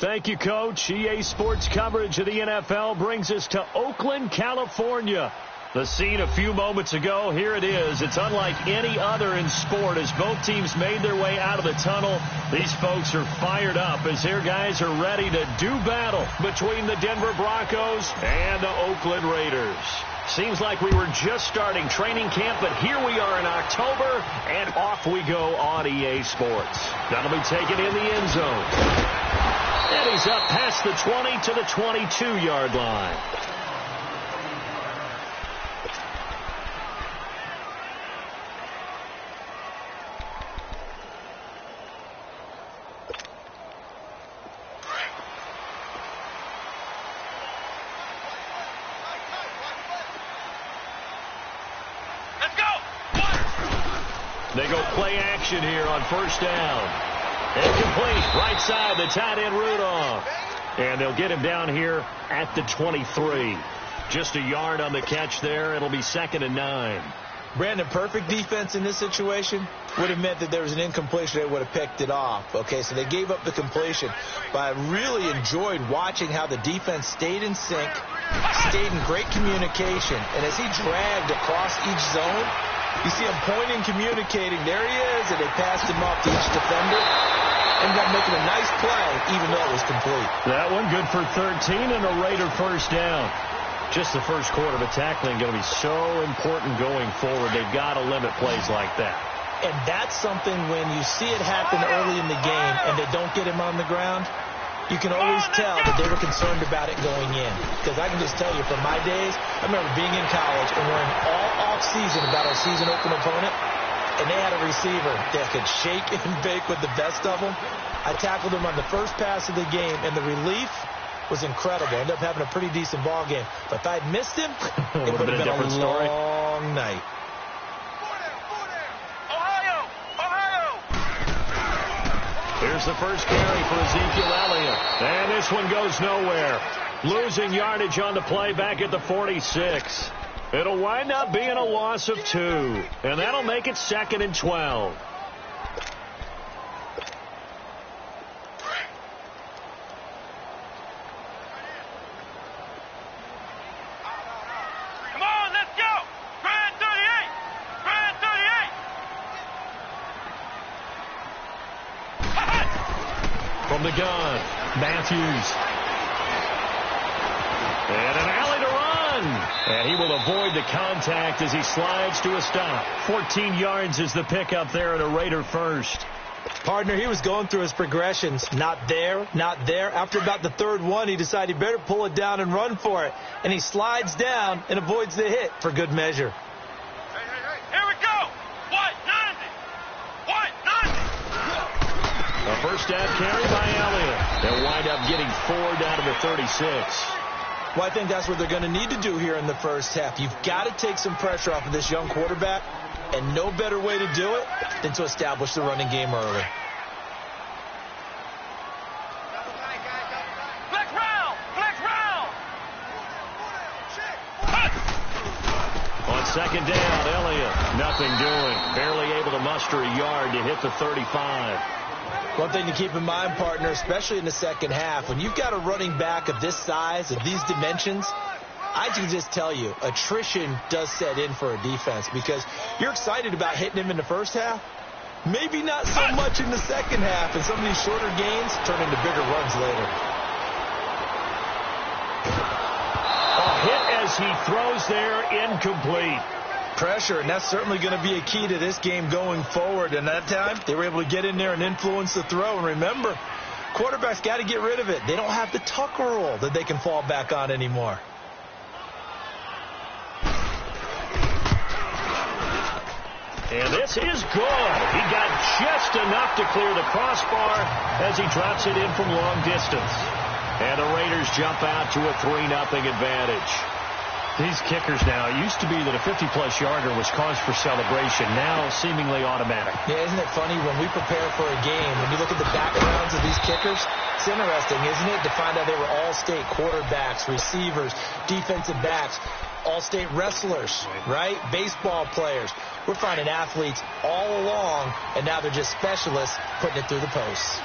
Thank you, Coach. EA Sports coverage of the NFL brings us to Oakland, California. The scene a few moments ago, here it is. It's unlike any other in sport as both teams made their way out of the tunnel. These folks are fired up as their guys are ready to do battle between the Denver Broncos and the Oakland Raiders. Seems like we were just starting training camp, but here we are in October, and off we go on EA Sports. That'll be taken in the end zone. And he's up past the 20 to the 22-yard line. They go play action here on first down. Incomplete. Right side, the tight end Rudolph. And they'll get him down here at the 23. Just a yard on the catch there. It'll be 2nd and 9. Brandon, perfect defense in this situation would have meant that there was an incompletion. They would have picked it off. Okay, so they gave up the completion. But I really enjoyed watching how the defense stayed in sync, stayed in great communication. And as he dragged across each zone, you see him pointing, communicating. There he is, and they passed him off to each defender. Ended up making a nice play, even though it was complete. That one good for 13 and a Raider first down. Just the first quarter, but tackling going to be so important going forward. They've got to limit plays like that. And that's something when you see it happen early in the game and they don't get him on the ground, you can always tell that they were concerned about it going in. Because I can just tell you from my days, I remember being in college and worrying all off-season about our season open opponent, and they had a receiver that could shake and bake with the best of them. I tackled him on the first pass of the game, and the relief was incredible. Ended up having a pretty decent ball game. But if I had missed him, it would have been a long night. Here's the first carry for Ezekiel Elliott. And this one goes nowhere. Losing yardage on the play back at the 46. It'll wind up being a loss of 2. And that'll make it 2nd and 12. Come on, let's go. Brand 38. Brand 38. From the gun, Matthews. And an alley to run. And he will avoid the contact as he slides to a stop. 14 yards is the pickup there, and a Raider first. Partner, he was going through his progressions. Not there, not there. After about the third one, he decided he better pull it down and run for it. And he slides down and avoids the hit for good measure. Hey. Here we go. White 90. White 90. A first down carry by Elliott. They'll wind up getting 4 down to the 36. Well, I think that's what they're going to need to do here in the first half. You've got to take some pressure off of this young quarterback, and no better way to do it than to establish the running game early. Flex round. Flex round. On second down, Elliott, nothing doing. Barely able to muster a yard to hit the 35. One thing to keep in mind, partner, especially in the second half, when you've got a running back of this size, of these dimensions, I can just tell you, attrition does set in for a defense because you're excited about hitting him in the first half. Maybe not so much in the second half, and some of these shorter gains turn into bigger runs later. A hit as he throws there, incomplete. Pressure, and that's certainly going to be a key to this game going forward. And that time, they were able to get in there and influence the throw. And remember, quarterbacks got to get rid of it. They don't have the Tucker rule that they can fall back on anymore. And this is good. He got just enough to clear the crossbar as he drops it in from long distance. And the Raiders jump out to a 3-0 advantage. These kickers now, it used to be that a 50-plus yarder was cause for celebration. Now seemingly automatic. Yeah, isn't it funny when we prepare for a game, when you look at the backgrounds of these kickers, it's interesting, isn't it, to find out they were all-state quarterbacks, receivers, defensive backs, all-state wrestlers, right? Baseball players. We're finding athletes all along, and now they're just specialists putting it through the posts.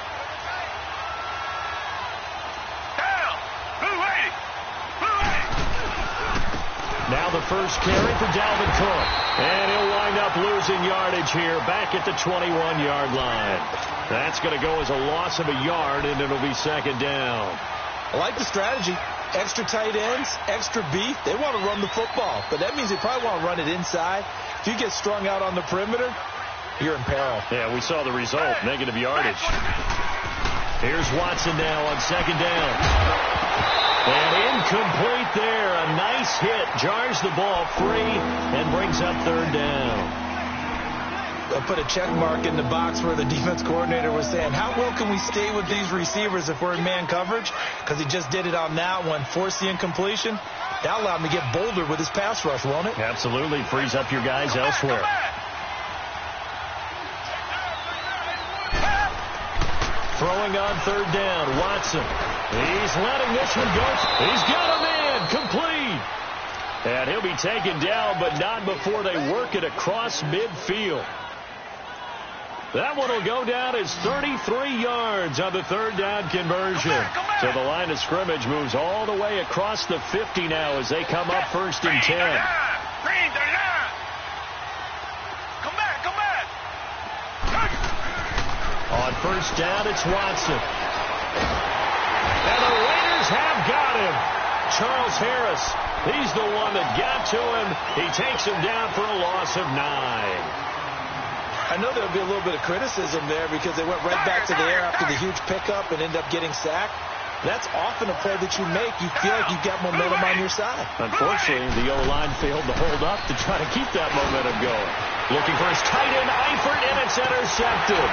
first carry for Dalvin Cook. And he'll wind up losing yardage here back at the 21-yard line. That's going to go as a loss of a yard, and it'll be second down. I like the strategy. Extra tight ends, extra beef. They want to run the football, but that means they probably want to run it inside. If you get strung out on the perimeter, you're in peril. Yeah, we saw the result, negative yardage. Here's Watson now on second down. And incomplete there. A nice hit. Jars the ball free and brings up third down. They'll put a check mark in the box where the defense coordinator was saying, how well can we stay with these receivers if we're in man coverage? Because he just did it on that one, forced the incompletion. That'll allow him to get bolder with his pass rush, won't it? Absolutely. Frees up your guys elsewhere. Throwing on third down, Watson. He's letting this one go. He's got a man, complete. And he'll be taken down, but not before they work it across midfield. That one will go down as 33 yards on the third down conversion. So the line of scrimmage moves all the way across the 50 now as they come up first and 10. On first down, it's Watson. And the Raiders have got him. Charles Harris, he's the one that got to him. He takes him down for a loss of 9. I know there'll be a little bit of criticism there because they went right back to the air after the huge pickup and ended up getting sacked. That's often a play that you make. You feel like you've got momentum on your side. Unfortunately, the O-line failed to hold up to try to keep that momentum going. Looking for his tight end, Eifert, and it's intercepted.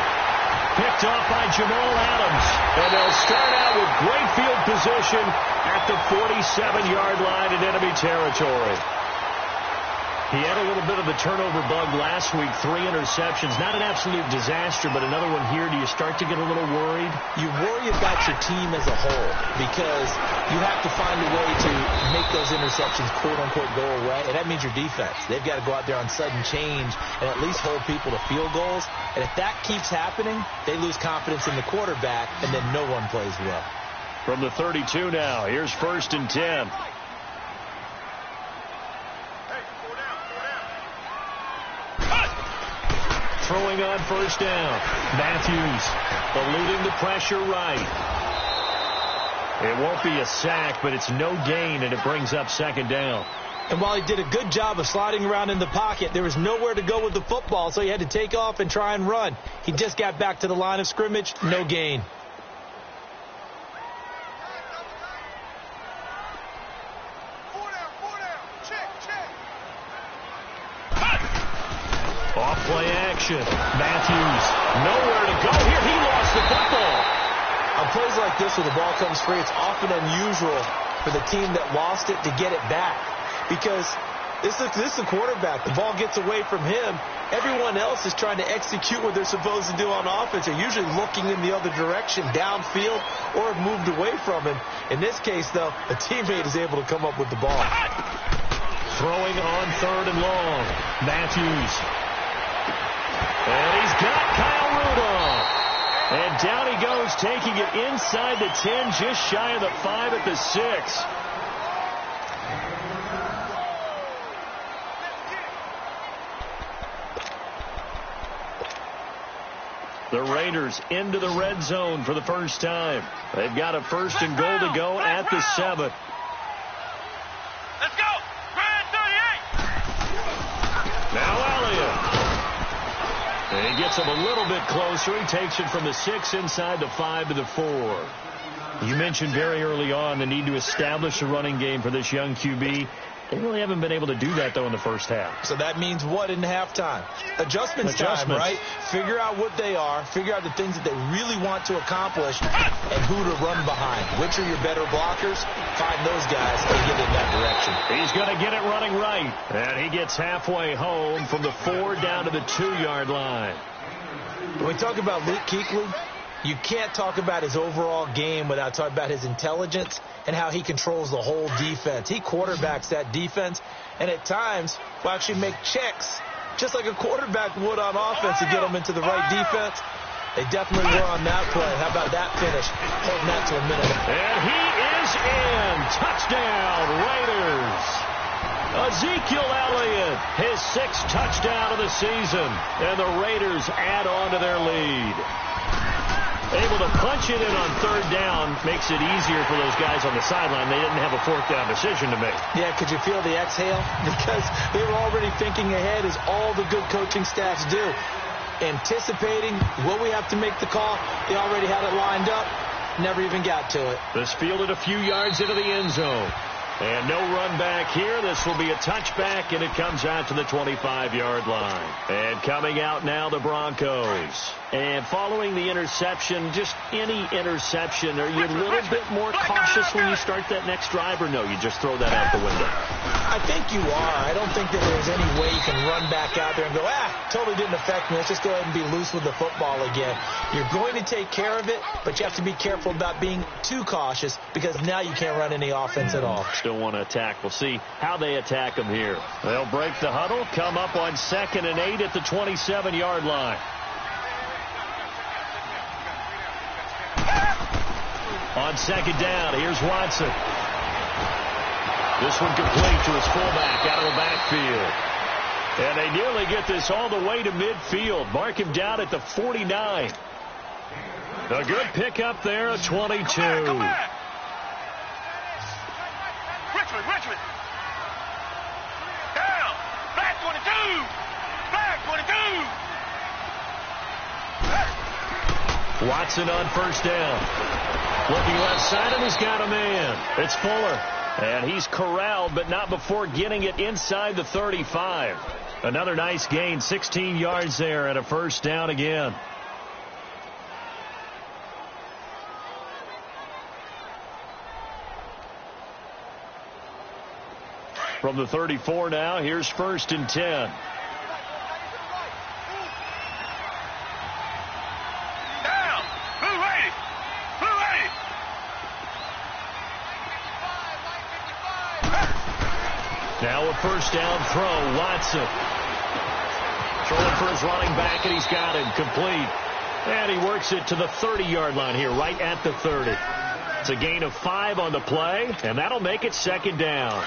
Picked off by Jamal Adams. And they'll start out with great field position at the 47-yard line in enemy territory. He had a little bit of the turnover bug last week, 3 interceptions. Not an absolute disaster, but another one here. Do you start to get a little worried? You worry about your team as a whole because you have to find a way to make those interceptions, quote-unquote, go away, and that means your defense. They've got to go out there on sudden change and at least hold people to field goals, and if that keeps happening, they lose confidence in the quarterback, and then no one plays well. From the 32 now, here's first and 10. Throwing on first down. Matthews eluding the pressure right. It won't be a sack, but it's no gain, and it brings up second down. And while he did a good job of sliding around in the pocket, there was nowhere to go with the football, so he had to take off and try and run. He just got back to the line of scrimmage, no gain. Off-play action. Matthews, nowhere to go here. He lost the football. On plays like this where the ball comes free, it's often unusual for the team that lost it to get it back. Because this is a quarterback. The ball gets away from him. Everyone else is trying to execute what they're supposed to do on offense. They're usually looking in the other direction, downfield, or have moved away from him. In this case, though, a teammate is able to come up with the ball. Throwing on third and long. Matthews. And he's got Kyle Rudolph. And down he goes, taking it inside the 10, just shy of the 5 at the 6. The Raiders into the red zone for the first time. They've got a first and goal to go at the 7. Let's go. Red 38. Now Elliott. And he gets him a little bit closer. He takes it from the 6 inside the 5 to the 4. You mentioned very early on the need to establish a running game for this young QB. They really haven't been able to do that, though, in the first half. So that means what in halftime? Adjustments time, right? Figure out what they are. Figure out the things that they really want to accomplish and who to run behind. Which are your better blockers? Find those guys and get in that direction. He's going to get it running right. And he gets halfway home from the 4 down to the 2-yard line. When we talk about Luke Kuechly, you can't talk about his overall game without talking about his intelligence and how he controls the whole defense. He quarterbacks that defense, and at times will actually make checks, just like a quarterback would on offense to get them into the right defense. They definitely were on that play. How about that finish? Holding that to a minute. And he is in. Touchdown, Raiders. Ezekiel Elliott, his 6th touchdown of the season, and the Raiders add on to their lead. Able to punch it in on 3rd down makes it easier for those guys on the sideline. They didn't have a 4th down decision to make. Yeah, could you feel the exhale? Because they were already thinking ahead, as all the good coaching staffs do. Anticipating, will we have to make the call? They already had it lined up. Never even got to it. This fielded a few yards into the end zone. And no run back here. This will be a touchback, and it comes out to the 25-yard line. And coming out now, the Broncos. And following the interception, just any interception, are you a little bit more cautious when you start that next drive, or no, you just throw that out the window? I think you are. I don't think that there's any way you can run back out there and go, totally didn't affect me. Let's just go ahead and be loose with the football again. You're going to take care of it, but you have to be careful about being too cautious, because now you can't run any offense at all. Still want to attack. We'll see how they attack them here. They'll break the huddle, come up on 2nd and 8 at the 27-yard line. On 2nd down, here's Watson. This one complete to his fullback out of the backfield. And they nearly get this all the way to midfield. Mark him down at the 49. A good pickup there, a 22. Richmond. Down. Back 22. Back 22. Watson on 1st down. Looking left side, and he's got a man. It's Fuller. And he's corralled, but not before getting it inside the 35. Another nice gain, 16 yards there, and a 1st down again. From the 34 now, here's 1st and 10. Now a 1st down throw, Watson. Throwing for his running back, and he's got him complete. And he works it to the 30-yard line here, right at the 30. It's a gain of 5 on the play, and that'll make it 2nd down.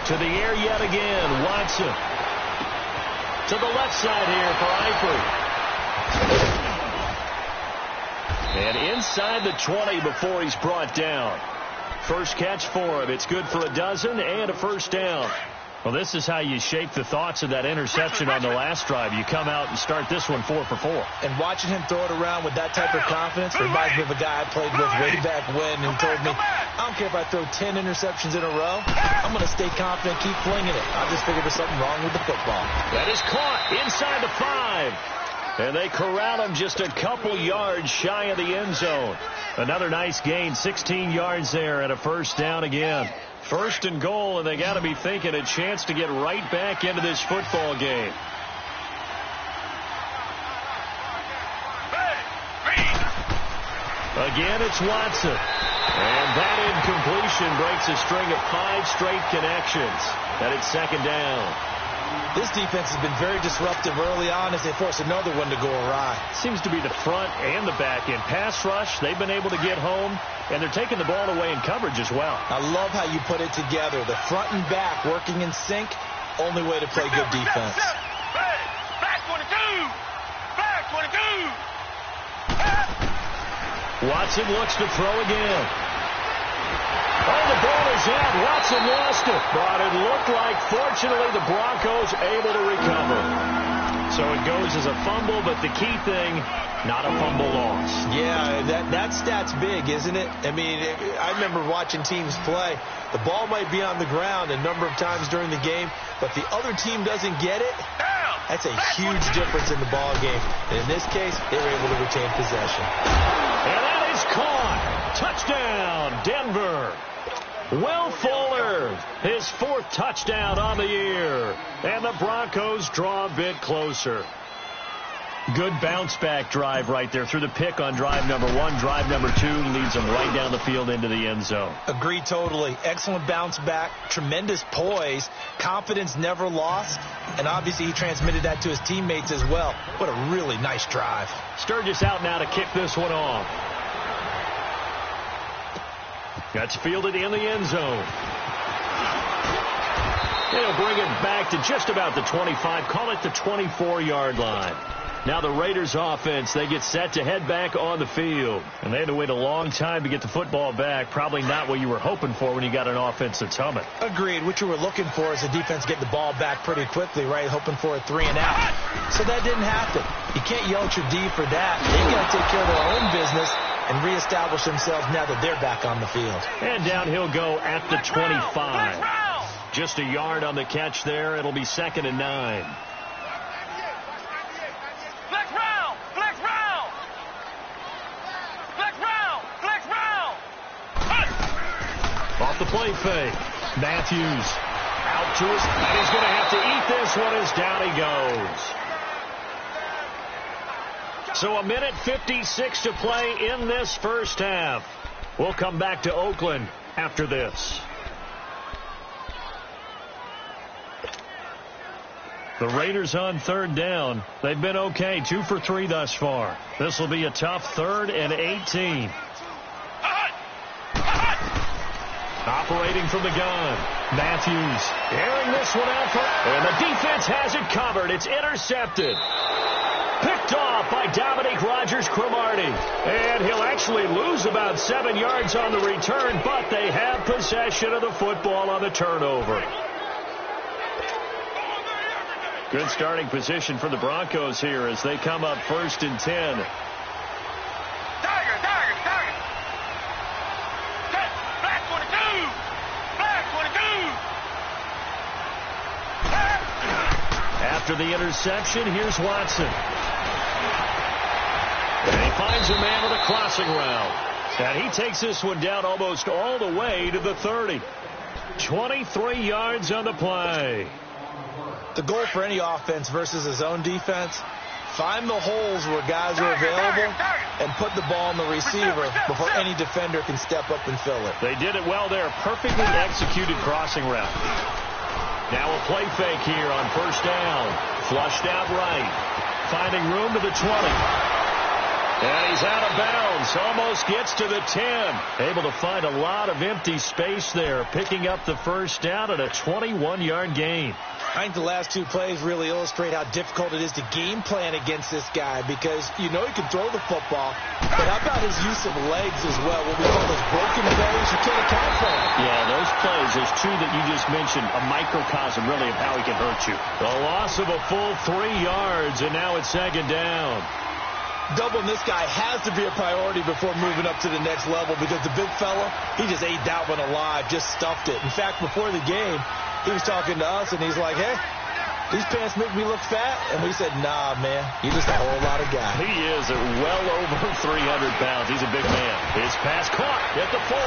To the air yet again, Watson. To the left side here for Eifert. And inside the 20 before he's brought down. First catch for him. It's good for a dozen and a 1st down. Well, this is how you shape the thoughts of that interception on the last drive. You come out and start this one 4 for 4. And watching him throw it around with that type of confidence reminds me of a guy I played with way back when, who told me, I don't care if I throw 10 interceptions in a row. I'm going to stay confident, keep flinging it. I just figured there's something wrong with the football. That is caught inside the 5. And they corral him just a couple yards shy of the end zone. Another nice gain, 16 yards there, and a 1st down again. 1st and goal, and they got to be thinking a chance to get right back into this football game. Again, it's Watson. And that incompletion breaks a string of 5 straight connections. And it's 2nd down. This defense has been very disruptive early on as they force another one to go awry. Seems to be the front and the back end. Pass rush, they've been able to get home, and they're taking the ball away in coverage as well. I love how you put it together. The front and back working in sync, only way to play good defense. Back 22. Back 22. Watson looks to throw again. Oh, the ball is out. Watson lost it. But it looked like, fortunately, the Broncos able to recover. So it goes as a fumble, but the key thing, not a fumble loss. Yeah, that stat's big, isn't it? I mean, I remember watching teams play. The ball might be on the ground a number of times during the game, but the other team doesn't get it. That's a huge difference in the ball game. And in this case, they were able to retain possession. And that is caught. Touchdown, Denver. Will Fuller, his 4th touchdown on the year. And the Broncos draw a bit closer. Good bounce-back drive right there through the pick on drive number 1. Drive number 2 leads them right down the field into the end zone. Agreed totally. Excellent bounce back, tremendous poise, confidence never lost, and obviously he transmitted that to his teammates as well. What a really nice drive. Sturgis out now to kick this one off. That's fielded in the end zone. They'll bring it back to just about the 25, call it the 24-yard line. Now the Raiders offense, they get set to head back on the field. And they had to wait a long time to get the football back. Probably not what you were hoping for when you got an offense that's humming. Agreed. What you were looking for is the defense getting the ball back pretty quickly, right? Hoping for a 3-and-out. So that didn't happen. You can't yell at your D for that. They've got to take care of their own business and reestablish themselves now that they're back on the field. And down he'll go at the 25. Just a yard on the catch there. It'll be 2nd and 9. Off the play fake. Matthews out to his, and he's going to have to eat this one as down he goes. So 1:56 to play in this first half. We'll come back to Oakland after this. The Raiders on 3rd down. They've been okay, 2 for 3 thus far. This will be a tough 3rd and 18. Operating from the gun. Matthews airing this one out. And the defense has it covered. It's intercepted. Picked off by Dominique Rodgers-Cromartie. And he'll actually lose about 7 yards on the return, but they have possession of the football on the turnover. Good starting position for the Broncos here as they come up 1st and 10. After the interception, here's Watson. And he finds a man with a crossing route. And he takes this one down almost all the way to the 30. 23 yards on the play. The goal for any offense versus his own defense, find the holes where guys are available and put the ball on the receiver before any defender can step up and fill it. They did it well there. Perfectly executed crossing route. Now a play fake here on 1st down. Flushed out right. Finding room to the 20. And he's out of bounds. Almost gets to the 10. Able to find a lot of empty space there. Picking up the 1st down at a 21-yard gain. I think the last 2 plays really illustrate how difficult it is to game plan against this guy because you know he can throw the football, but how about his use of legs as well? What we call those broken plays, you can't account for them. Yeah, those plays, those 2 that you just mentioned, a microcosm really of how he can hurt you. The loss of a full 3 yards, and now it's 2nd down. Doubling this guy has to be a priority before moving up to the next level because the big fella, he just ate that one alive, just stuffed it. In fact, before the game, he was talking to us, and he's like, hey, these pants make me look fat. And we said, nah, man, you're just a whole lot of guy. He is at well over 300 pounds. He's a big man. His pass caught at the 4.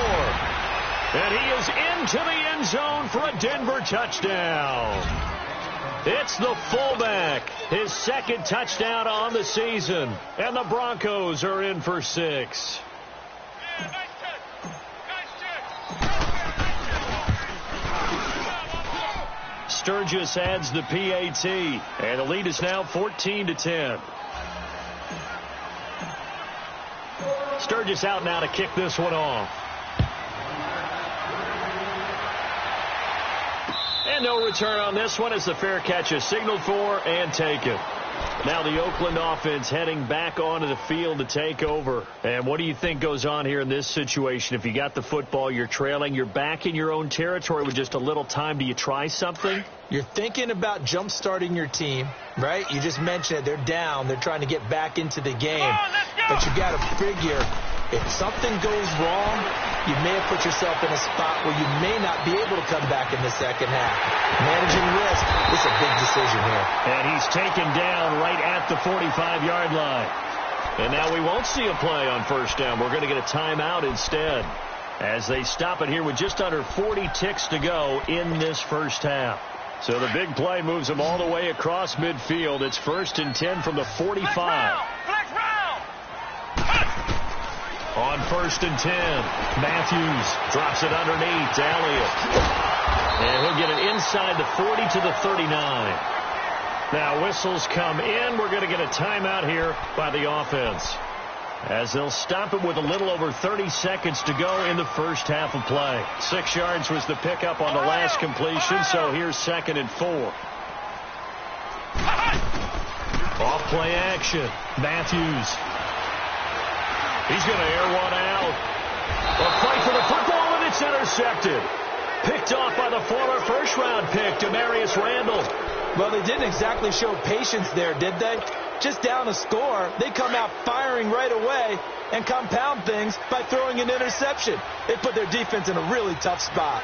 And he is into the end zone for a Denver touchdown. It's the fullback, his 2nd touchdown on the season. And the Broncos are in for 6. Sturgis adds the PAT, and the lead is now 14-10. Sturgis out now to kick this one off. And no return on this one as the fair catch is signaled for and taken. Now the Oakland offense heading back onto the field to take over. And what do you think goes on here in this situation? If you got the football, you're trailing, you're back in your own territory with just a little time. Do you try something? You're thinking about jump-starting your team, right? You just mentioned it. They're down. They're trying to get back into the game. But you got to figure if something goes wrong, you may have put yourself in a spot where you may not be able to come back in the second half. Managing risk is a big decision here. And he's taken down right at the 45-yard line. And now we won't see a play on 1st down. We're going to get a timeout instead as they stop it here with just under 40 ticks to go in this first half. So the big play moves them all the way across midfield. It's 1st and 10 from the 45. Flex round. On 1st and 10, Matthews drops it underneath to Elliott. And he'll get it inside the 40 to the 39. Now whistles come in. We're going to get a timeout here by the offense, as they'll stop it with a little over 30 seconds to go in the first half of play. 6 yards was the pickup on the last completion, so here's 2nd and 4. Off play action. Matthews. He's going to air one out. A fight for the football, and it's intercepted. Picked off by the former first-round pick, Demarius Randall. Well, they didn't exactly show patience there, did they? Just down a score, they come out firing right away and compound things by throwing an interception. They put their defense in a really tough spot.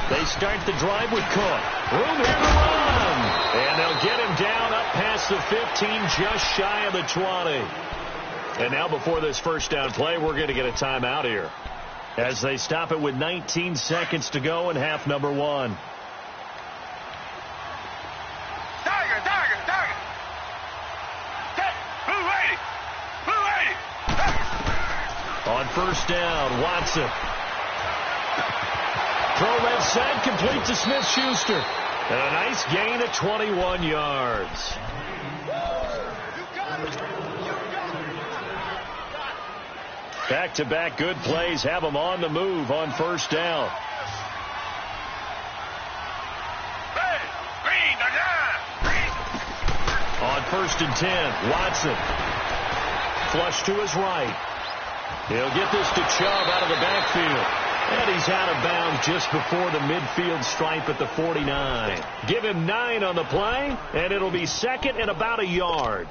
They start the drive with Cook. Room here to run. And they'll get him down up past the 15, just shy of the 20. And now before this first down play, we're going to get a timeout here, as they stop it with 19 seconds to go in half number 1. On first down, Watson. Throw left side, complete to Smith-Schuster. And a nice gain of 21 yards. Back-to-back good plays have them on the move on first down. On 1st and 10, Watson. Flush to his right. He'll get this to Chubb out of the backfield. And he's out of bounds just before the midfield stripe at the 49. Give him 9 on the play, and it'll be 2nd and about a yard.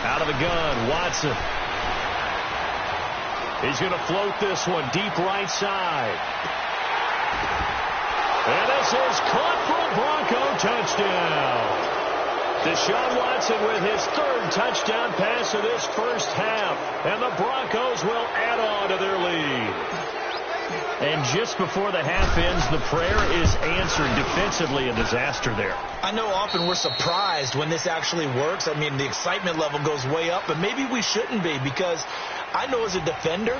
Out of the gun, Watson. He's going to float this one deep right side. And this is caught for a Bronco touchdown. Deshaun Watson with his 3rd touchdown pass of this first half. And the Broncos will add on to their lead. And just before the half ends, the prayer is answered. Defensively, a disaster there. I know often we're surprised when this actually works. I mean, the excitement level goes way up, but maybe we shouldn't be, because I know as a defender,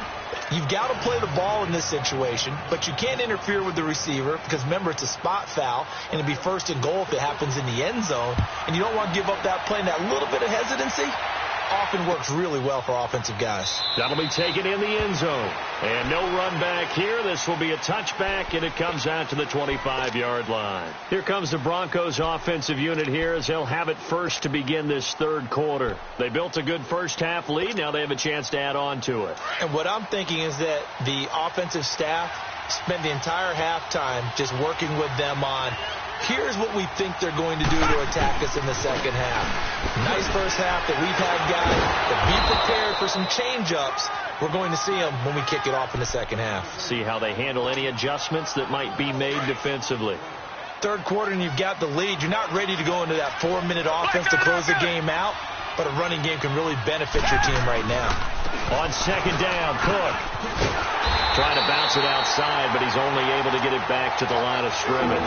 you've got to play the ball in this situation, but you can't interfere with the receiver because, remember, it's a spot foul, and it'd be 1st and goal if it happens in the end zone, and you don't want to give up that play. And that little bit of hesitancy often works really well for offensive guys. That'll be taken in the end zone. And no run back here. This will be a touchback, and it comes out to the 25-yard line. Here comes the Broncos offensive unit here, as they'll have it first to begin this 3rd quarter. They built a good first half lead. Now they have a chance to add on to it. And what I'm thinking is that the offensive staff spend the entire halftime just working with them on, here's what we think they're going to do to attack us in the second half. Nice first half that we've had, guys, but be prepared for some change-ups. We're going to see them when we kick it off in the second half. See how they handle any adjustments that might be made defensively. 3rd quarter and you've got the lead. You're not ready to go into that 4-minute offense to close the game out, but a running game can really benefit your team right now. On 2nd down, Cook. Trying to bounce it outside, but he's only able to get it back to the line of scrimmage.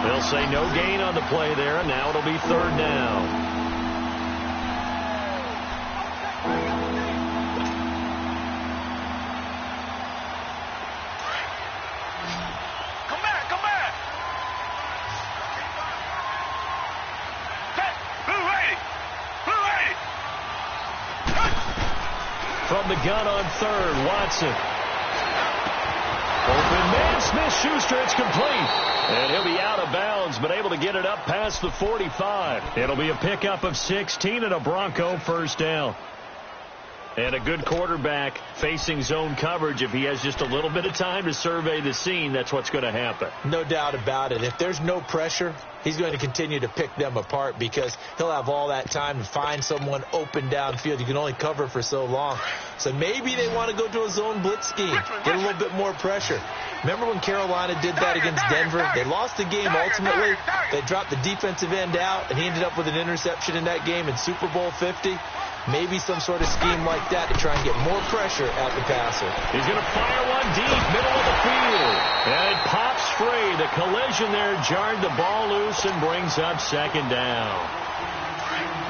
They'll say no gain on the play there, and now it'll be 3rd down. From the gun on 3rd, Watson. Open man, Smith-Schuster, it's complete. And he'll be out of bounds, but able to get it up past the 45. It'll be a pickup of 16 and a Bronco first down. And a good quarterback facing zone coverage. If he has just a little bit of time to survey the scene, that's what's going to happen. No doubt about it. If there's no pressure, he's going to continue to pick them apart because he'll have all that time to find someone open downfield. You can only cover for so long. So maybe they want to go to a zone blitz scheme, get a little bit more pressure. Remember when Carolina did that against Denver? They lost the game ultimately. They dropped the defensive end out, and he ended up with an interception in that game in Super Bowl 50. Maybe some sort of scheme like that to try and get more pressure at the passer. He's going to fire one deep, middle of the field. And it pops free. The collision there jarred the ball loose and brings up second down.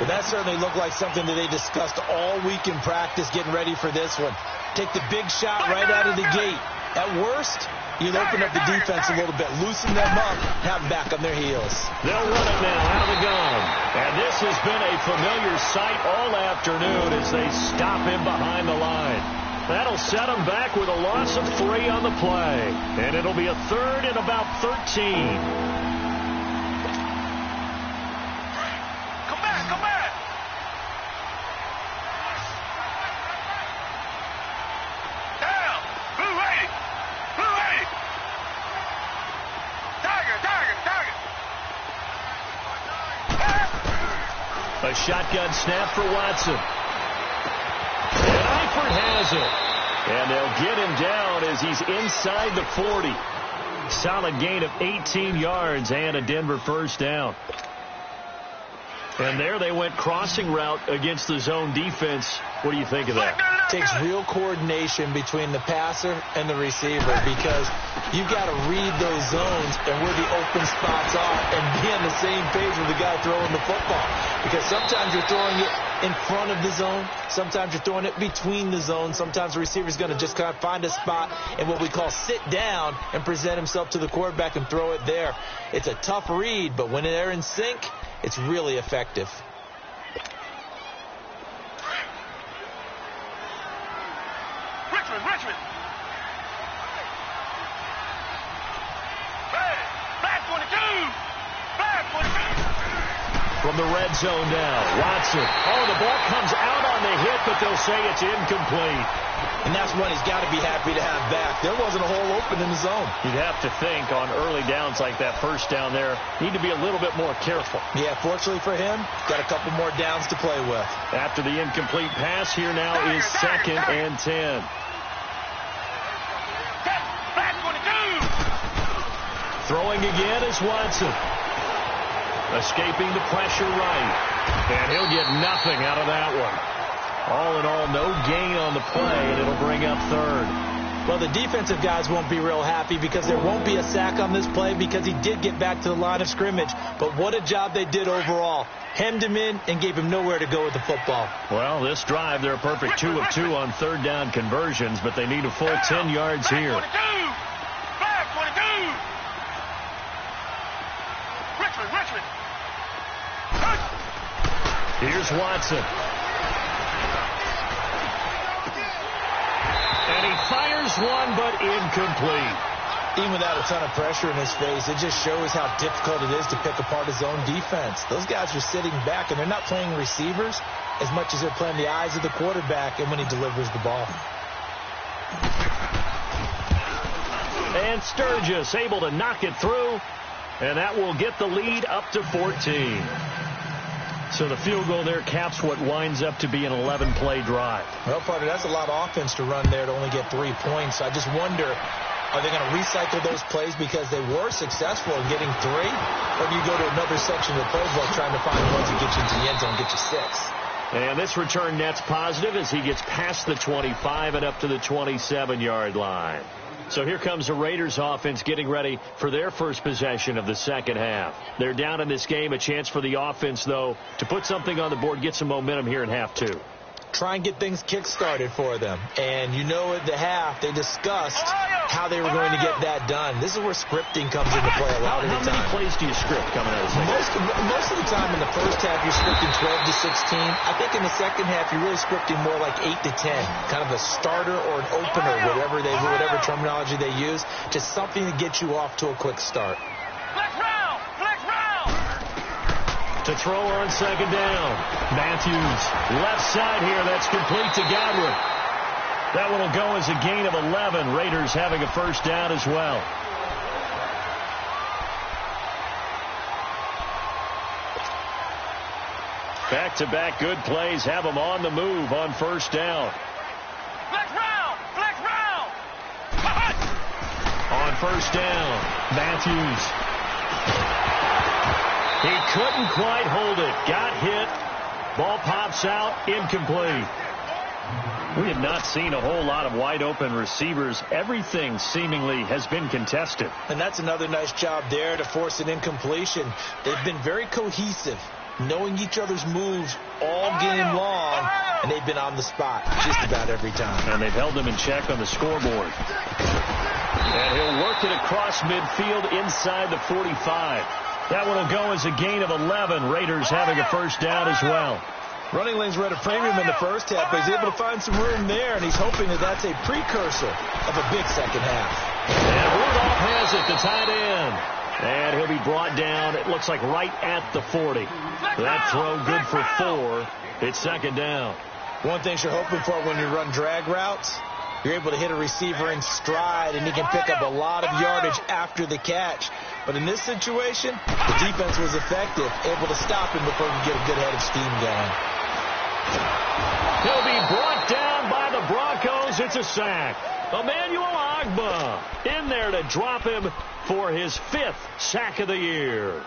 But that certainly looked like something that they discussed all week in practice getting ready for this one. Take the big shot right out of the gate. At worst, you'll open up the defense a little bit, loosen them up, have them back on their heels. They'll run it now out of the gun. And this has been a familiar sight all afternoon as they stop him behind the line. That'll set him back with a loss of 3 on the play. And it'll be a third and about 13. Come back. Down. Blue ready. Target. A shotgun snap for Watson. And Eifert has it. And they'll get him down as he's inside the 40. Solid gain of 18 yards and a Denver first down. And there they went crossing route against the zone defense. What do you think of that? Takes real coordination between the passer and the receiver because you've got to read those zones and where the open spots are and be on the same page with the guy throwing the football. Because sometimes you're throwing it in front of the zone. Sometimes you're throwing it between the zones. Sometimes the receiver's going to just kind of find a spot and what we call sit down and present himself to the quarterback and throw it there. It's a tough read, but when they're in sync, it's really effective. Richmond. Flag 22. From the red zone now, Watson. Oh, the ball comes out on the hit, but they'll say it's incomplete. And that's one he's got to be happy to have back. There wasn't a hole open in the zone. You'd have to think on early downs like that first down there, need to be a little bit more careful. Yeah, fortunately for him, got a couple more downs to play with. After the incomplete pass, here now is second and 10. Flag 22. Throwing again is Watson. Escaping the pressure right. And he'll get nothing out of that one. All in all, no gain on the play, and it'll bring up third. Well, the defensive guys won't be real happy because there won't be a sack on this play because he did get back to the line of scrimmage. But what a job they did overall. Hemmed him in and gave him nowhere to go with the football. Well, this drive, they're a perfect 2 of 2 on third down conversions, but they need a full 10 yards here. Flag 22. Richmond. Here's Watson. And he fires one, but incomplete. Even without a ton of pressure in his face, it just shows how difficult it is to pick apart his own defense. Those guys are sitting back, and they're not playing receivers as much as they're playing the eyes of the quarterback and when he delivers the ball. And Sturgis able to knock it through, and that will get the lead up to 14. So the field goal there caps what winds up to be an 11-play drive. Well, partner, that's a lot of offense to run there to only get 3 points. I just wonder, are they going to recycle those plays because they were successful in getting 3? Or do you go to another section of the playbook trying to find ones that get you into the end zone and get you 6? And this return net's positive as he gets past the 25 and up to the 27-yard line. So here comes the Raiders offense getting ready for their first possession of the second half. They're down in this game. A chance for the offense, though, to put something on the board, get some momentum here in half 2. Try and get things kick-started for them. And you know at the half, they discussed how they were going to get that done. This is where scripting comes into play a lot of the time. How many plays do you script coming out of the second? Most of the time in the first half, you're scripting 12 to 16. I think in the second half, you're really scripting more like 8 to 10. Kind of a starter or an opener, whatever terminology they use. Just something to get you off to a quick start. Flex round. To throw on second down. Matthews, left side here. That's complete to Godwin. That one will go as a gain of 11. Raiders having a first down as well. Back-to-back good plays have them on the move on first down. Flex round! Flex round! On first down, Matthews. He couldn't quite hold it. Got hit. Ball pops out, incomplete. We have not seen a whole lot of wide-open receivers. Everything seemingly has been contested. And that's another nice job there to force an incompletion. They've been very cohesive, knowing each other's moves all game long, and they've been on the spot just about every time. And they've held them in check on the scoreboard. And he'll work it across midfield inside the 45. That one will go as a gain of 11. Raiders having a first down as well. Running lanes were to frame him in the first half, but he's able to find some room there, and he's hoping that that's a precursor of a big second half. And Rudolph has it, the tight end. And he'll be brought down, it looks like right at the 40. That throw good for 4. It's second down. One thing you're hoping for when you run drag routes, you're able to hit a receiver in stride, and he can pick up a lot of yardage after the catch. But in this situation, the defense was effective, able to stop him before he could get a good head of steam going. He'll be brought down by the Broncos. It's a sack. Emmanuel Ogbah in there to drop him for his 5th sack of the year.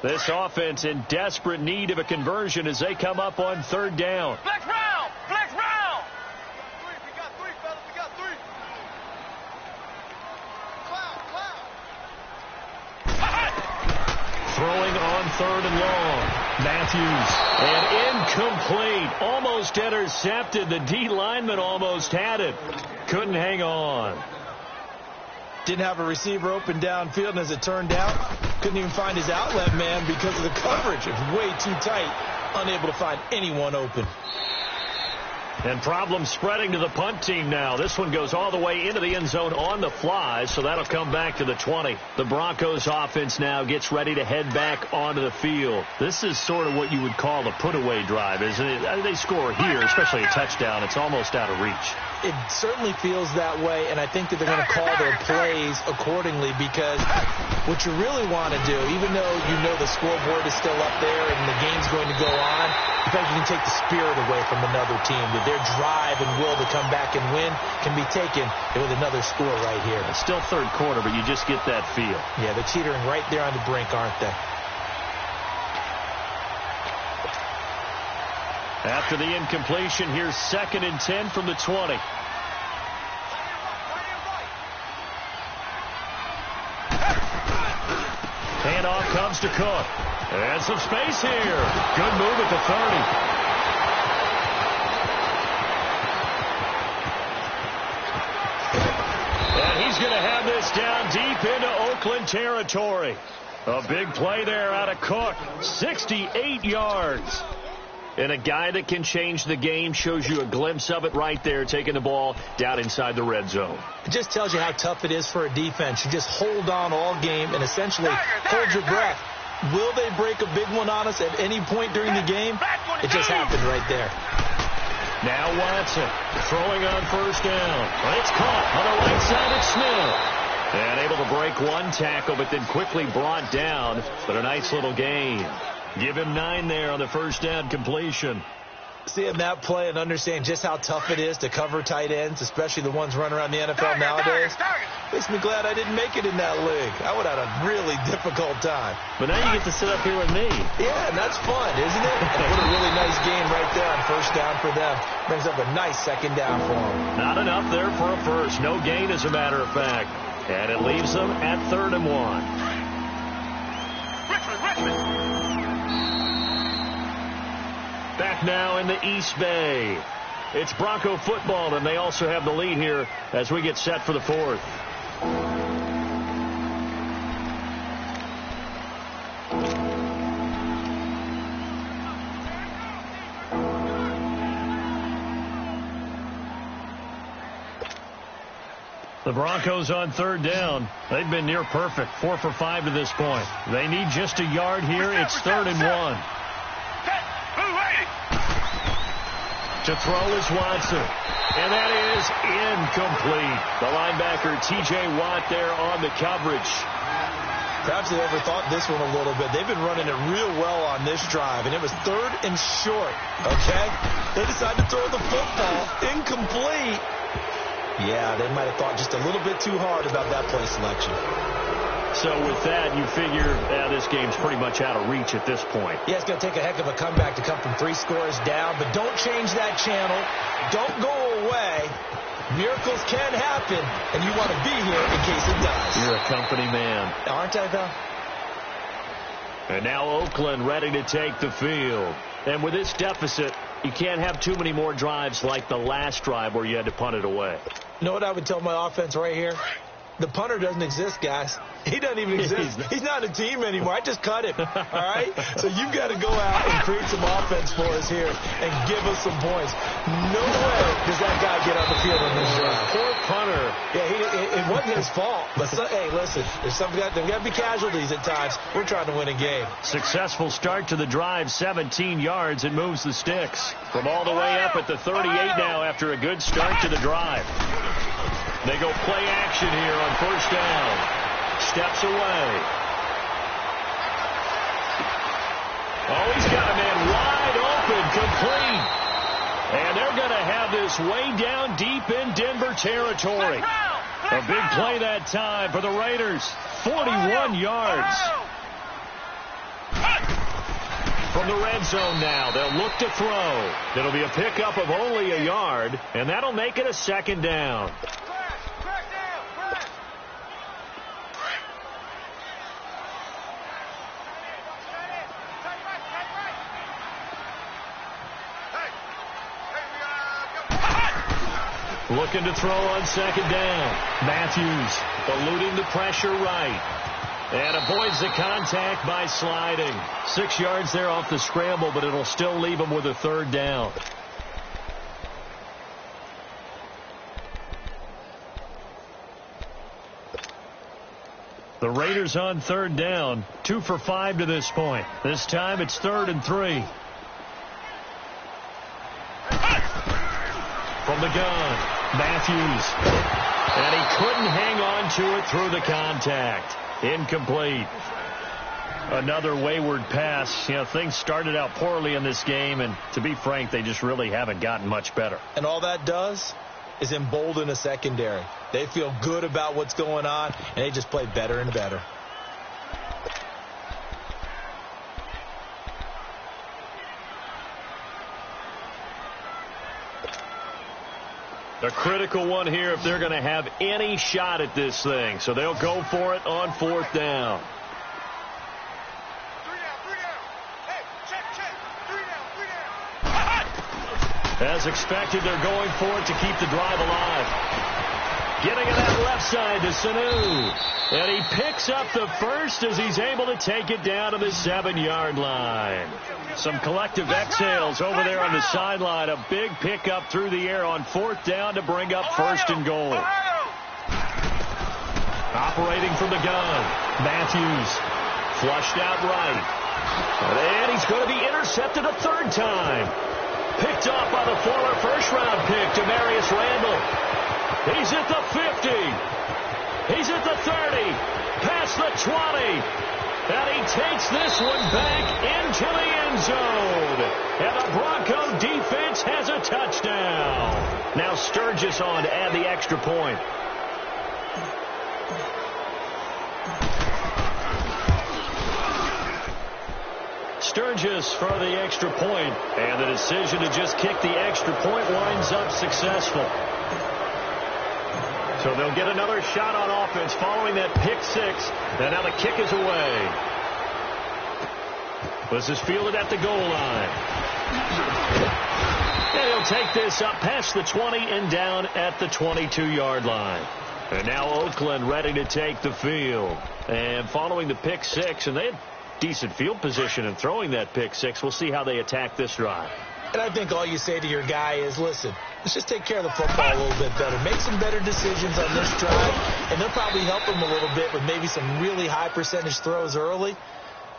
This offense in desperate need of a conversion as they come up on third down. Flex round! Flex round! We got 3, fellas. We got 3. Cloud. Throwing on third and long. Matthews. And incomplete. Almost intercepted. The D lineman almost had it. Couldn't hang on. Didn't have a receiver open downfield, and as it turned out, couldn't even find his outlet man because of the coverage. It was way too tight, unable to find anyone open. And problems spreading to the punt team now. This one goes all the way into the end zone on the fly, so that'll come back to the 20. The Broncos offense now gets ready to head back onto the field. This is sort of what you would call a put-away drive, isn't it? They score here, especially a touchdown. It's almost out of reach. It certainly feels that way, and I think that they're going to call their plays accordingly, because what you really want to do, even though you know the scoreboard is still up there and the game's going to go on, in fact, you can take the spirit away from another team. That their drive and will to come back and win can be taken with another score right here. It's still third quarter, but you just get that feel. Yeah, they're teetering right there on the brink, aren't they? After the incompletion, here's 2nd and 10 from the 20. Handoff comes to Cook. And some space here. Good move at the 30. And he's going to have this down deep into Oakland territory. A big play there out of Cook. 68 yards. And a guy that can change the game, shows you a glimpse of it right there, taking the ball down inside the red zone. It just tells you how tough it is for a defense. You just hold on all game and essentially hold your breath. Will they break a big one on us at any point during the game? It just happened right there. Now Watson throwing on first down. It's caught on the right side of Smith. And able to break one tackle, but then quickly brought down. But a nice little gain. Give him 9 there on the first down completion. Seeing that play and understanding just how tough it is to cover tight ends, especially the ones running around the NFL nowadays, makes me glad I didn't make it in that league. I would have had a really difficult time. But now you get to sit up here with me. Yeah, and that's fun, isn't it? And what a really nice game right there on first down for them. Brings up a nice second down for them. Not enough there for a first. No gain, as a matter of fact. And it leaves them at 3rd and 1. Richmond. Back now in the East Bay. It's Bronco football, and they also have the lead here as we get set for the 4th. The Broncos on 3rd down. They've been near perfect, 4 for 5 to this point. They need just a yard here. It's 3rd and 1. To To throw is Watson. And that is incomplete. The linebacker, T.J. Watt, there on the coverage. Perhaps they overthought this one a little bit. They've been running it real well on this drive, and it was 3rd and short, okay? They decided to throw the football. Incomplete. Yeah, they might have thought just a little bit too hard about that play selection. So with that, you figure this game's pretty much out of reach at this point. Yeah, it's going to take a heck of a comeback to come from 3 scores down, but don't change that channel. Don't go away. Miracles can happen, and you want to be here in case it does. You're a company man. Aren't I, though? And now Oakland ready to take the field. And with this deficit, you can't have too many more drives like the last drive where you had to punt it away. You know what I would tell my offense right here? The punter doesn't exist, guys. He doesn't even exist. He's not a team anymore. I just cut him. All right? So you've got to go out and create some offense for us here and give us some points. No way does that guy get on the field on this drive. Poor punter. Yeah, it wasn't his fault. But, hey, listen, there's got to be casualties at times. We're trying to win a game. Successful start to the drive, 17 yards, and moves the sticks. From all the way up at the 38 now after a good start to the drive. They go play action here on 1st down. Steps away. Oh, he's got a man wide open, complete. And they're going to have this way down deep in Denver territory. A big play that time for the Raiders. 41 yards. From the red zone now, they'll look to throw. It'll be a pickup of only a yard, and that'll make it a 2nd down. Looking to throw on 2nd down. Matthews eluding the pressure right. And avoids the contact by sliding. 6 yards there off the scramble, but it'll still leave him with a 3rd down. The Raiders on 3rd down. 2 for 5 to this point. This time it's 3rd and 3. From the gun, Matthews. And he couldn't hang on to it through the contact. Incomplete. Another wayward pass. You know, things started out poorly in this game, and to be frank, they just really haven't gotten much better. And all that does is embolden a secondary. They feel good about what's going on, and they just play better and better. A critical one here if they're going to have any shot at this thing. So they'll go for it on 4th down. 3 down. Hey, check. 3 down. As expected, they're going for it to keep the drive alive. Getting it out left side to Sanu. And he picks up the first as he's able to take it down to the 7-yard line. Some collective exhales over there on the sideline. A big pickup through the air on 4th down to bring up 1st and goal. Operating from the gun, Matthews. Flushed out right. And he's going to be intercepted a 3rd time. Picked off by the former 1st-round pick, Demarius Randall. He's at the 50. He's at the 30. Past the 20. And he takes this one back into the end zone. And the Bronco defense has a touchdown. Now Sturgis on to add the extra point. Sturgis for the extra point. And the decision to just kick the extra point winds up successful. So they'll get another shot on offense following that pick 6. And now the kick is away. This is fielded at the goal line. And he'll take this up past the 20 and down at the 22-yard line. And now Oakland ready to take the field. And following the pick 6, and they had decent field position in throwing that pick 6. We'll see how they attack this drive. And I think all you say to your guy is, listen, let's just take care of the football a little bit better. Make some better decisions on this drive, and they'll probably help him a little bit with maybe some really high percentage throws early.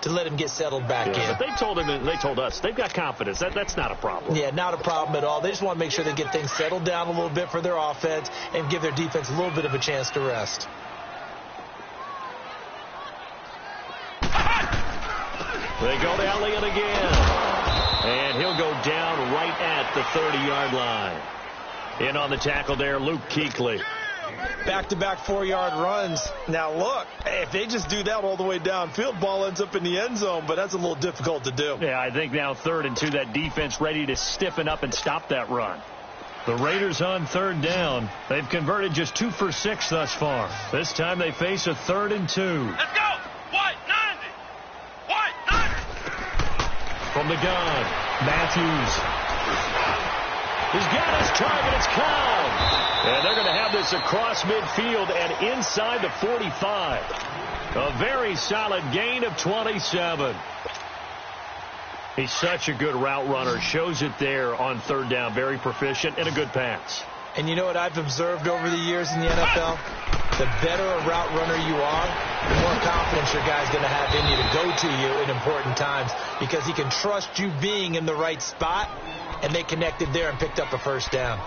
to let him get settled back in. But they told us they've got confidence. That's not a problem. Yeah, not a problem at all. They just want to make sure they get things settled down a little bit for their offense and give their defense a little bit of a chance to rest. They go to Elliott again. And he'll go down right at the 30-yard line. In on the tackle there, Luke Kuechly. Back-to-back 4-yard runs. Now, look, if they just do that all the way downfield, ball ends up in the end zone, but that's a little difficult to do. Yeah, I think now 3rd and 2, that defense ready to stiffen up and stop that run. The Raiders on 3rd down. They've converted just 2 for 6 thus far. This time they face a 3rd and 2. Let's go! White 90! White 90! From the gun, Matthews. He's got his target. It's caught. And they're going to have this across midfield and inside the 45. A very solid gain of 27. He's such a good route runner. Shows it there on 3rd down. Very proficient and a good pass. And you know what I've observed over the years in the NFL? The better a route runner you are, the more confidence your guy's going to have in you to go to you in important times because he can trust you being in the right spot, and they connected there and picked up a 1st down.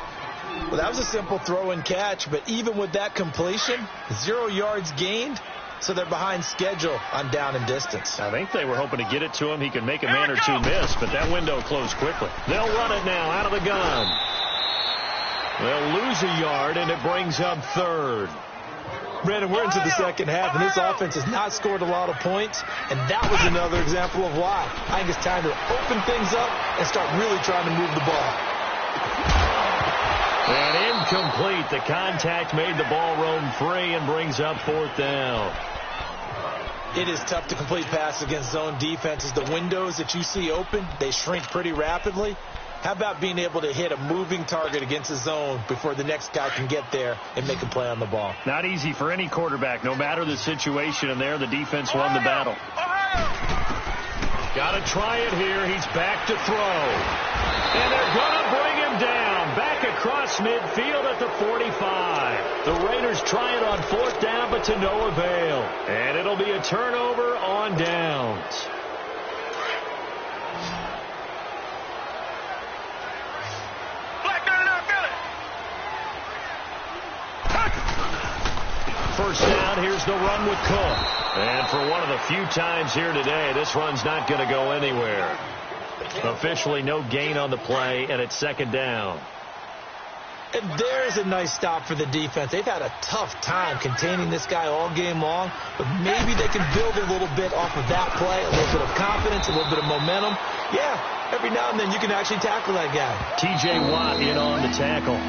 Well, that was a simple throw and catch, but even with that completion, 0 yards gained, so they're behind schedule on down and distance. I think they were hoping to get it to him. He can make a man or two miss, but that window closed quickly. They'll run it now out of the gun. They'll lose a yard, and it brings up 3rd. Brandon, we're into the second half, and this offense has not scored a lot of points, and that was another example of why. I think it's time to open things up and start really trying to move the ball. And incomplete. The contact made the ball roam free and brings up 4th down. It is tough to complete passes against zone defenses. The windows that you see open, they shrink pretty rapidly. How about being able to hit a moving target against a zone before the next guy can get there and make a play on the ball? Not easy for any quarterback, no matter the situation, and there the defense won the battle. Got to try it here. He's back to throw. And they're going to bring him down. Back across midfield at the 45. The Raiders try it on 4th down, but to no avail. And it'll be a turnover on downs. First down, here's the run with Cook. And for one of the few times here today, this run's not going to go anywhere. Officially no gain on the play, and it's 2nd down. And there's a nice stop for the defense. They've had a tough time containing this guy all game long, but maybe they can build a little bit off of that play, a little bit of confidence, a little bit of momentum. Yeah, every now and then you can actually tackle that guy. T.J. Watt in on the tackle.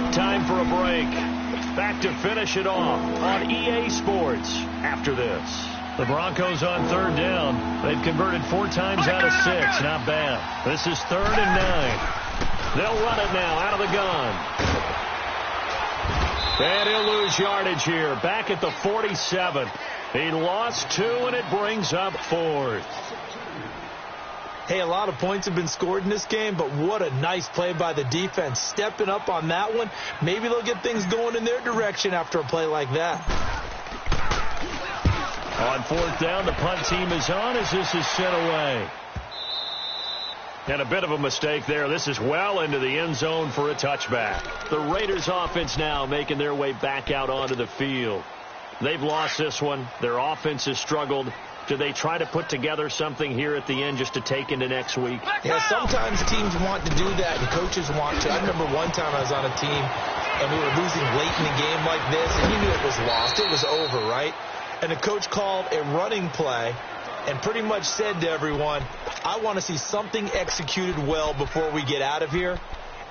Time for a break. Back to finish it off on EA Sports after this. The Broncos on 3rd down. They've converted 4 times out of 6. Not bad. This is 3rd and 9. They'll run it now out of the gun. And he'll lose yardage here. Back at the 47. He lost 2, and it brings up 4th. Hey, a lot of points have been scored in this game, but what a nice play by the defense. Stepping up on that one. Maybe they'll get things going in their direction after a play like that. On 4th down, the punt team is on as this is sent away. And a bit of a mistake there. This is well into the end zone for a touchback. The Raiders offense now making their way back out onto the field. They've lost this one. Their offense has struggled. Do they try to put together something here at the end just to take into next week? Yeah, sometimes teams want to do that and coaches want to. I remember one time I was on a team and we were losing late in the game like this, and you knew it was lost. It was over, right? And the coach called a running play and pretty much said to everyone, I want to see something executed well before we get out of here.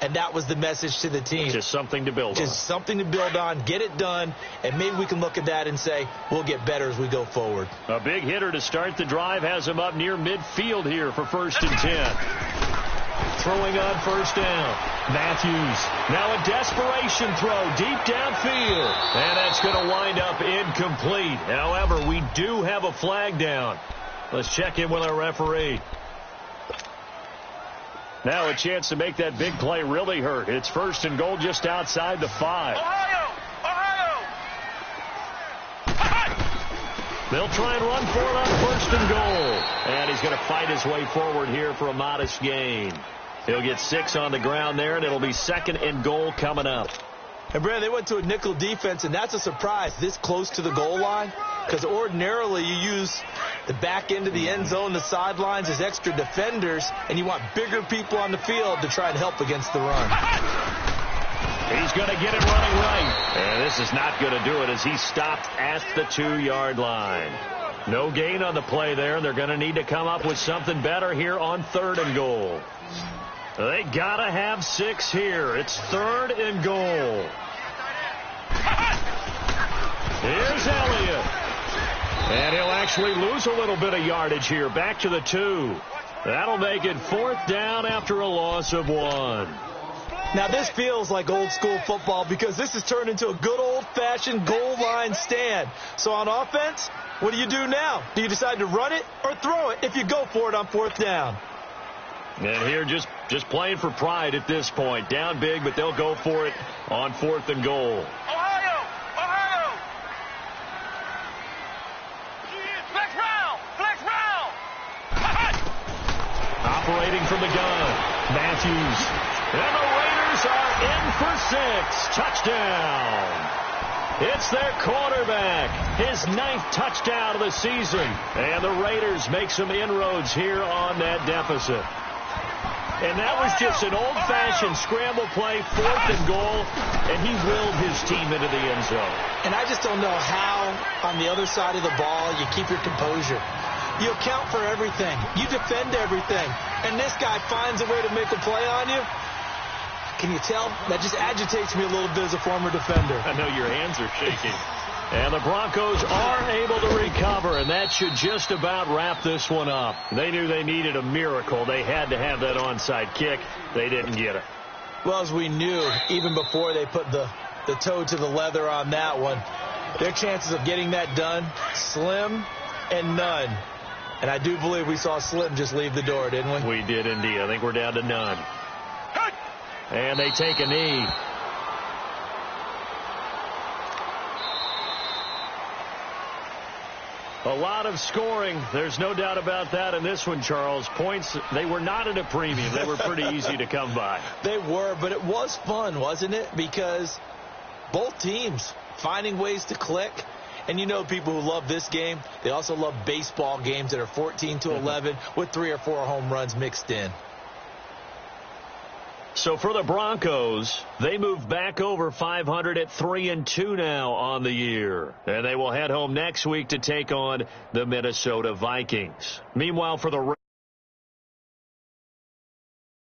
And that was the message to the team. Just something to build on. Just something to build on, get it done, and maybe we can look at that and say we'll get better as we go forward. A big hitter to start the drive has him up near midfield here for 1st and 10. Throwing on 1st down. Matthews. Now a desperation throw deep downfield. And that's going to wind up incomplete. However, we do have a flag down. Let's check in with our referee. Now a chance to make that big play really hurt. It's 1st and goal just outside the 5. Ohio! Ohio! They'll try and run for it on 1st and goal. And he's going to fight his way forward here for a modest gain. He'll get 6 on the ground there, and it'll be 2nd and goal coming up. And, Brad, they went to a nickel defense, and that's a surprise this close to the goal line, because ordinarily you use the back end of the end zone, the sidelines as extra defenders, and you want bigger people on the field to try and help against the run. He's going to get it running right. And this is not going to do it as he's stopped at the 2-yard line. No gain on the play there, and they're going to need to come up with something better here on 3rd and goal. They got to have 6 here. It's 3rd and goal. Here's Elliott. And he'll actually lose a little bit of yardage here. Back to the 2. That'll make it 4th down after a loss of 1. Now, this feels like old-school football because this has turned into a good old-fashioned goal line stand. So on offense, what do you do now? Do you decide to run it or throw it if you go for it on 4th down? And here just playing for pride at this point. Down big, but they'll go for it on 4th and goal. Ohio! Ohio! Flex round! Flex round! Operating from the gun, Matthews. And the Raiders are in for 6. Touchdown. It's their quarterback. His 9th touchdown of the season. And the Raiders make some inroads here on that deficit. And that was just an old-fashioned scramble play, 4th and goal, and he willed his team into the end zone. And I just don't know how, on the other side of the ball, you keep your composure. You account for everything. You defend everything. And this guy finds a way to make a play on you. Can you tell? That just agitates me a little bit as a former defender. I know your hands are shaking. And the Broncos are able to recover, and that should just about wrap this one up. They knew they needed a miracle. They had to have that onside kick. They didn't get it. Well, as we knew, even before they put the toe to the leather on that one, their chances of getting that done, slim and none. And I do believe we saw Slim just leave the door, didn't we? We did indeed. I think we're down to none. And they take a knee. A lot of scoring. There's no doubt about that in this one, Charles. Points, they were not at a premium. They were pretty easy to come by. They were, but it was fun, wasn't it? Because both teams finding ways to click. And you know people who love this game, they also love baseball games that are 14-11 with 3 or 4 home runs mixed in. So for the Broncos, they move back over 500 at 3-2 now on the year. And they will head home next week to take on the Minnesota Vikings. Meanwhile, for the